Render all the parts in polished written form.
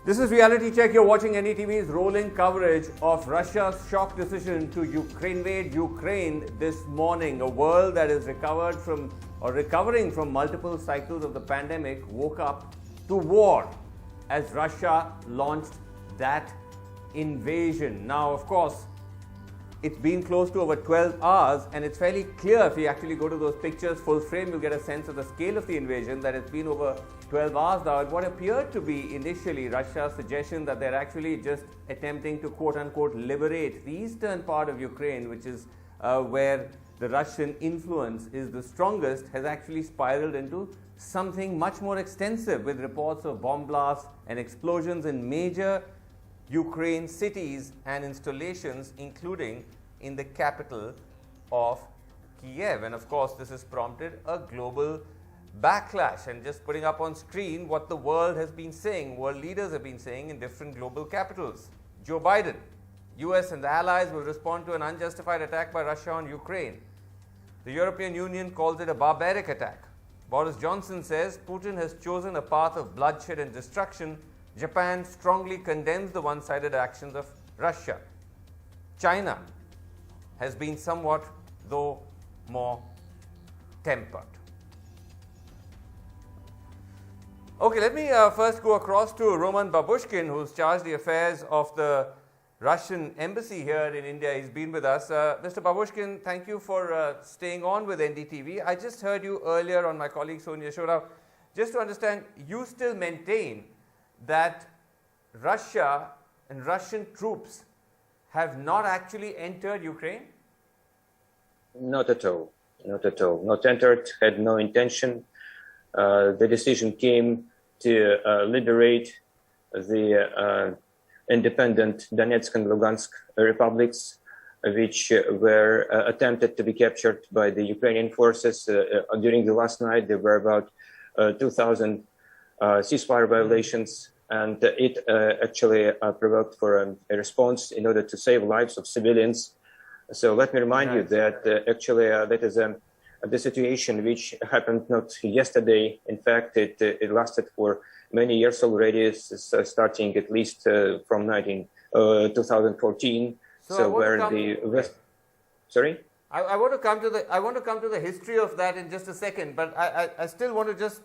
This is Reality Check. You're watching NDTV's rolling coverage of Russia's shock decision to invade Ukraine this morning. A world that is recovering from multiple cycles of the pandemic woke up to war as Russia launched that invasion. Now, of course, it's been close to over 12 hours, and it's fairly clear if you actually go to those pictures full frame, you'll get a sense of the scale of the invasion, that it's been over 12 hours now. And what appeared to be initially Russia's suggestion that they're actually just attempting to quote-unquote liberate the eastern part of Ukraine, which is where the Russian influence is the strongest, has actually spiraled into something much more extensive, with reports of bomb blasts and explosions in major Ukraine cities and installations, including in the capital of Kyiv. And of course, this has prompted a global backlash. And just putting up on screen what the world has been saying, world leaders have been saying in different global capitals. Joe Biden: US and the allies will respond to an unjustified attack by Russia on Ukraine. The European Union calls it a barbaric attack. Boris Johnson says Putin has chosen a path of bloodshed and destruction. Japan strongly condemns the one-sided actions of Russia. China has been somewhat, though, more tempered. Okay, let me first go across to Roman Babushkin, who's charged the affairs of the Russian embassy here in India. He's been with us. Mr. Babushkin, thank you for staying on with NDTV. I just heard you earlier on my colleague Sonia Shorao. Just to understand, you still maintain that Russia and Russian troops have not actually entered Ukraine? Not at all. Not at all. Not entered, had no intention. The decision came to liberate the independent Donetsk and Lugansk republics, which were attempted to be captured by the Ukrainian forces. During the last night, there were about 2,000 ceasefire violations, and it actually provoked for a response in order to save lives of civilians. So let me remind you that actually that is the situation which happened not yesterday. In fact, it lasted for many years already, starting at least from 2014. So where the West... Sorry? I want to come to the history of that in just a second, but I still want to just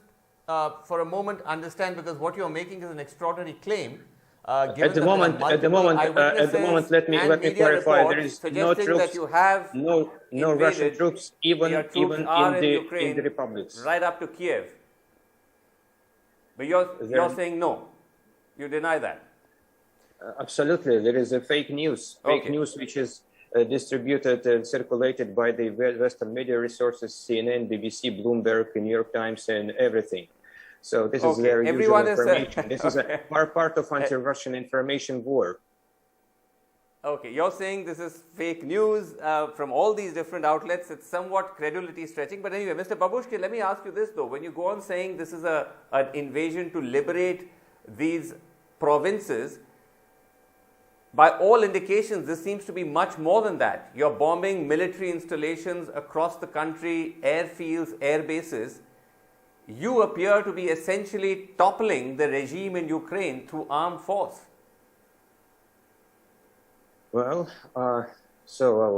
for a moment understand, because what you're making is an extraordinary claim. At the moment, let me clarify. There is no troops, that you have no Russian troops, even in the republics, right up to Kyiv. But you're saying no, you deny that. Absolutely, there is a fake news, which is distributed and circulated by the Western media resources, CNN, BBC, Bloomberg, New York Times, and everything. So this is their usual information. This is a part of anti-Russian information war. Okay, you're saying this is fake news from all these different outlets. It's somewhat credulity stretching. But anyway, Mr. Babushkin, let me ask you this though. When you go on saying this is an invasion to liberate these provinces, by all indications, this seems to be much more than that. You're bombing military installations across the country, airfields, air bases. You appear to be essentially toppling the regime in Ukraine through armed force. Well,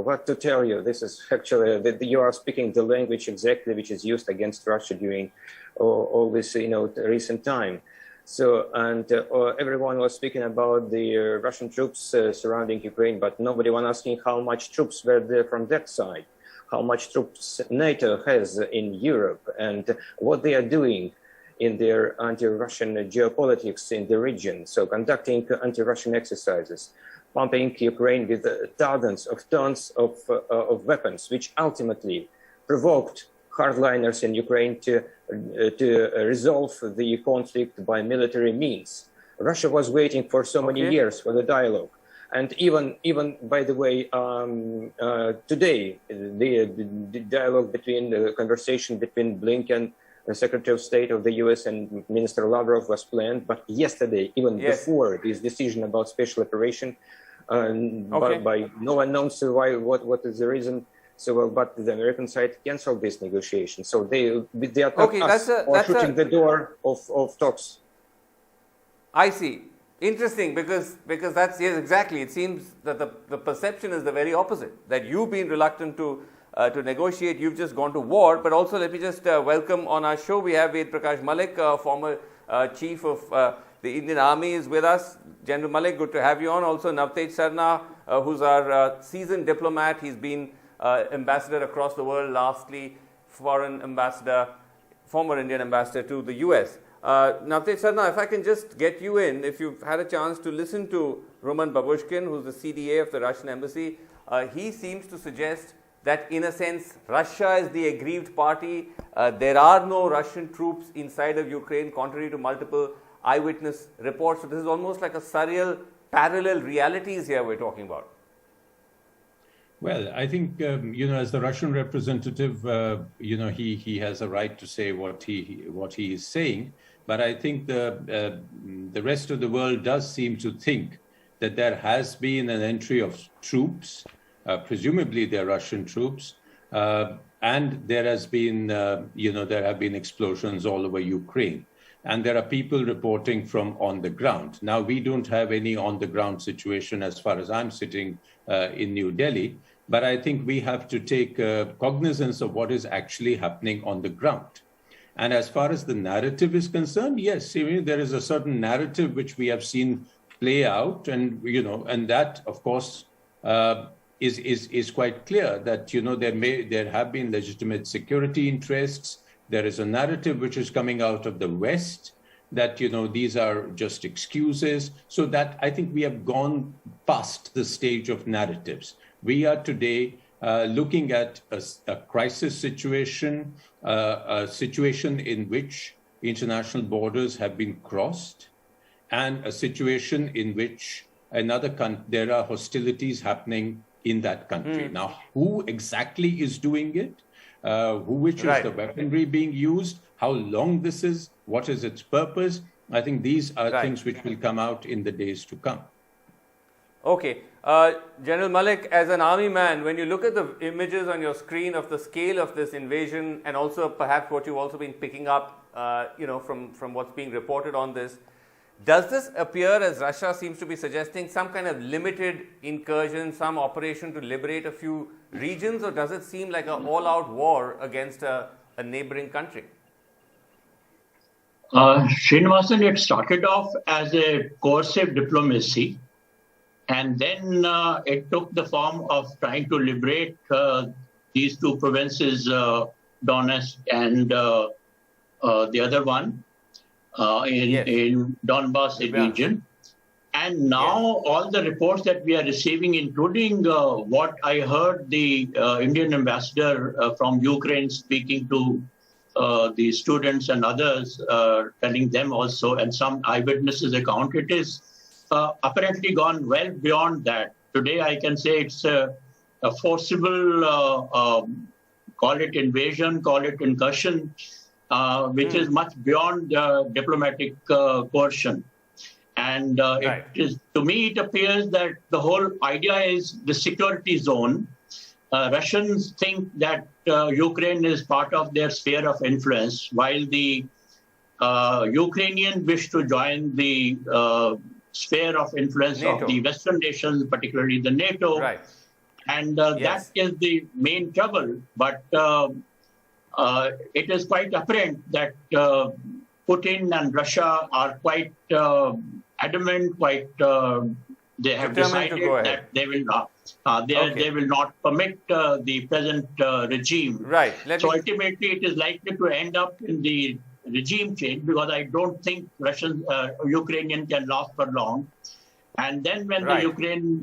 what to tell you? This is actually, you are speaking the language exactly which is used against Russia during all this, recent time. So, and everyone was speaking about the Russian troops surrounding Ukraine, but nobody was asking how much troops were there from that side, how much troops NATO has in Europe, and what they are doing in their anti-Russian geopolitics in the region. So conducting anti-Russian exercises, pumping Ukraine with thousands of tons of weapons, which ultimately provoked hardliners in Ukraine to resolve the conflict by military means. Russia was waiting for so many years for the dialogue. And even by the way, today, the dialogue the conversation between Blinken, the Secretary of State of the US, and Minister Lavrov was planned. But yesterday, even before this decision about special operation, by no one knows why, what is the reason. So, but the American side canceled this negotiation. So they are shooting the door of talks. I see. Interesting, because that's, yes, exactly. It seems that the perception is the very opposite, that you've been reluctant to negotiate, you've just gone to war. But also, let me just welcome on our show, we have Ved Prakash Malik, former chief of the Indian Army, is with us. General Malik, good to have you on. Also, Navtej Sarna, who's our seasoned diplomat. He's been ambassador across the world, lastly, foreign ambassador, former Indian ambassador to the US. Navtej Sarna, if I can just get you in, if you've had a chance to listen to Roman Babushkin, who's the CDA of the Russian embassy, he seems to suggest that, in a sense, Russia is the aggrieved party. There are no Russian troops inside of Ukraine, contrary to multiple eyewitness reports. So this is almost like a surreal parallel realities here we're talking about. Well, I think, as the Russian representative, he has a right to say what he is saying. But I think the rest of the world does seem to think that there has been an entry of troops, presumably they're Russian troops, and there has been, there have been explosions all over Ukraine. And there are people reporting from on the ground. Now, we don't have any on-the-ground situation as far as I'm sitting in New Delhi, but I think we have to take cognizance of what is actually happening on the ground. And as far as the narrative is concerned, yes, there is a certain narrative which we have seen play out, and and that, of course, is quite clear that there have been legitimate security interests. There is a narrative which is coming out of the West that these are just excuses. So that I think we have gone past the stage of narratives. We are today looking at a crisis situation, a situation in which international borders have been crossed, and a situation in which there are hostilities happening in that country. Now, who exactly is doing it? Which is the weaponry being used? How long this is? What is its purpose? I think these are things which will come out in the days to come. Okay. General Malik, as an army man, when you look at the images on your screen of the scale of this invasion, and also perhaps what you've also been picking up, from what's being reported on this, does this appear, as Russia seems to be suggesting, some kind of limited incursion, some operation to liberate a few regions, or does it seem like an all-out war against a neighboring country? Srinivasan, it started off as a coercive diplomacy, and then it took the form of trying to liberate these two provinces, Donetsk and the other one in Donbass region. And now all the reports that we are receiving, including what I heard the Indian ambassador from Ukraine speaking to the students and others, telling them also, and some eyewitnesses account, it is apparently gone well beyond that. Today I can say it's a forcible, call it invasion, call it incursion, which is much beyond diplomatic coercion. And it is, to me, it appears that the whole idea is the security zone. Russians think that Ukraine is part of their sphere of influence, while the Ukrainians wish to join the sphere of influence NATO. Of the Western nations, particularly the NATO. Right. And that is the main trouble. But it is quite apparent that Putin and Russia are quite adamant, they have decided that they will not. They will not permit the present regime. Right. Ultimately, it is likely to end up in the regime change, because I don't think Ukrainian can last for long. And then when the Ukraine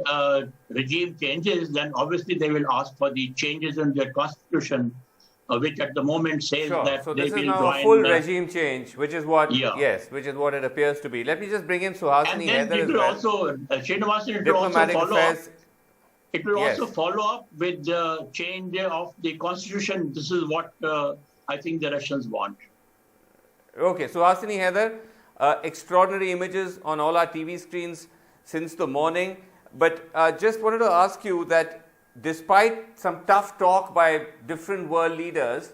regime changes, then obviously they will ask for the changes in their constitution, which at the moment says that so they this will is now join a full regime change, which is what which is what it appears to be. Let me just bring in Suhasini. And then it will also, Srinivasan, it will also follow up. It will also follow up with the change of the constitution. This is what I think the Russians want. Okay, Suhasini Heather, extraordinary images on all our TV screens since the morning. But just wanted to ask you that despite some tough talk by different world leaders,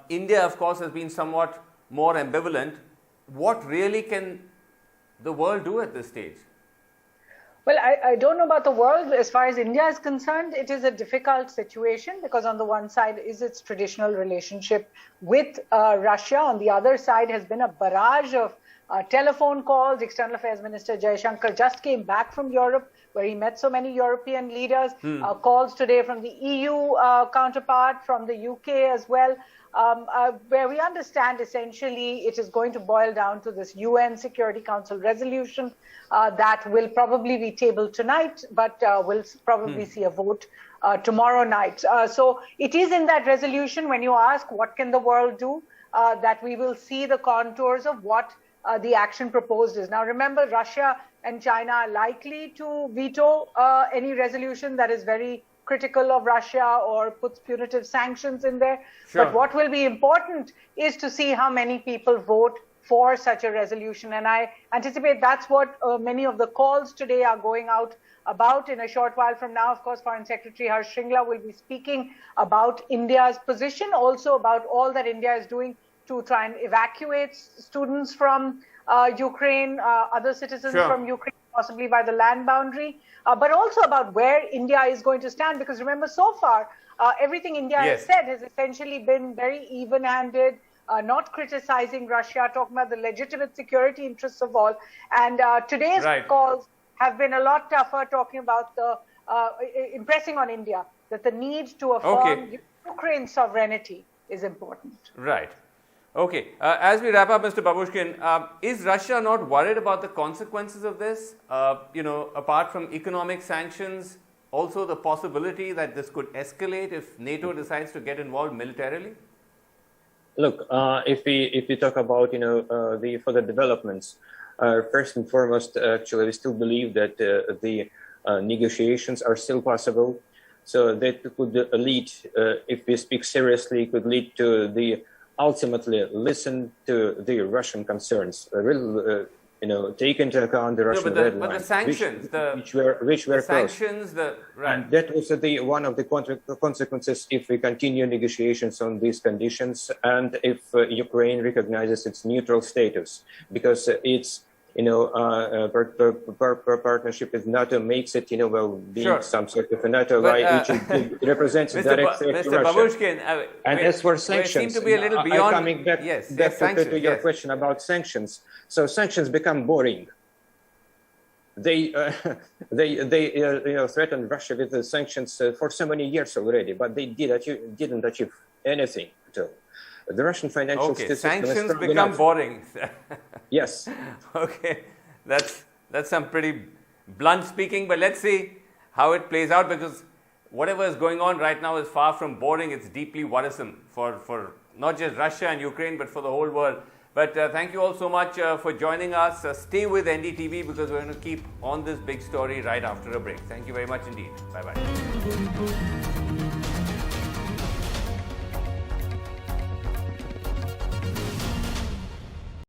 India, of course, has been somewhat more ambivalent. What really can the world do at this stage? Well, I don't know about the world. As far as India is concerned, it is a difficult situation because on the one side is its traditional relationship with Russia. On the other side has been a barrage of telephone calls. External Affairs Minister Jaishankar just came back from Europe, where he met so many European leaders. Calls today from the EU counterpart, from the UK as well, where we understand essentially it is going to boil down to this UN Security Council resolution that will probably be tabled tonight, but will probably see a vote tomorrow night. So it is in that resolution, when you ask what can the world do, that we will see the contours of what the action proposed is. Now, remember, Russia and China are likely to veto any resolution that is very critical of Russia or puts punitive sanctions in there. Sure. But what will be important is to see how many people vote for such a resolution. And I anticipate that's what many of the calls today are going out about. In a short while from now, of course, Foreign Secretary Harsh Shringla will be speaking about India's position, also about all that India is doing to try and evacuate students from Ukraine, other citizens from Ukraine, possibly by the land boundary, but also about where India is going to stand. Because remember, so far, everything India has said has essentially been very even-handed, not criticizing Russia, talking about the legitimate security interests of all. And today's calls have been a lot tougher, talking about the impressing on India that the need to affirm Ukraine's sovereignty is important. Right. Okay. As we wrap up, Mr. Babushkin, is Russia not worried about the consequences of this? Apart from economic sanctions, also the possibility that this could escalate if NATO decides to get involved militarily? Look, if we talk about the further developments, first and foremost, actually, we still believe that the negotiations are still possible. So that could lead, if we speak seriously, could lead to the ultimately listen to the Russian concerns, take into account the Russian red lines, but the sanctions, which were sanctions, and that was one of the consequences if we continue negotiations on these conditions, and if Ukraine recognizes its neutral status, because its partnership with NATO makes it, being some sort of a NATO ally, which represents a direct threat to Russia. Babushkin, and as for sanctions, seem to be a little beyond. Coming back to your question about sanctions. So sanctions become boring. They threatened Russia with the sanctions for so many years already, but they didn't achieve anything at all. The Russian financial system sanctions become boring. Yes. Okay, that's some pretty blunt speaking, but let's see how it plays out, because whatever is going on right now is far from boring. It's deeply worrisome for not just Russia and Ukraine, but for the whole world. But thank you all so much for joining us. Stay with NDTV, because we're going to keep on this big story right after a break. Thank you very much indeed. Bye-bye.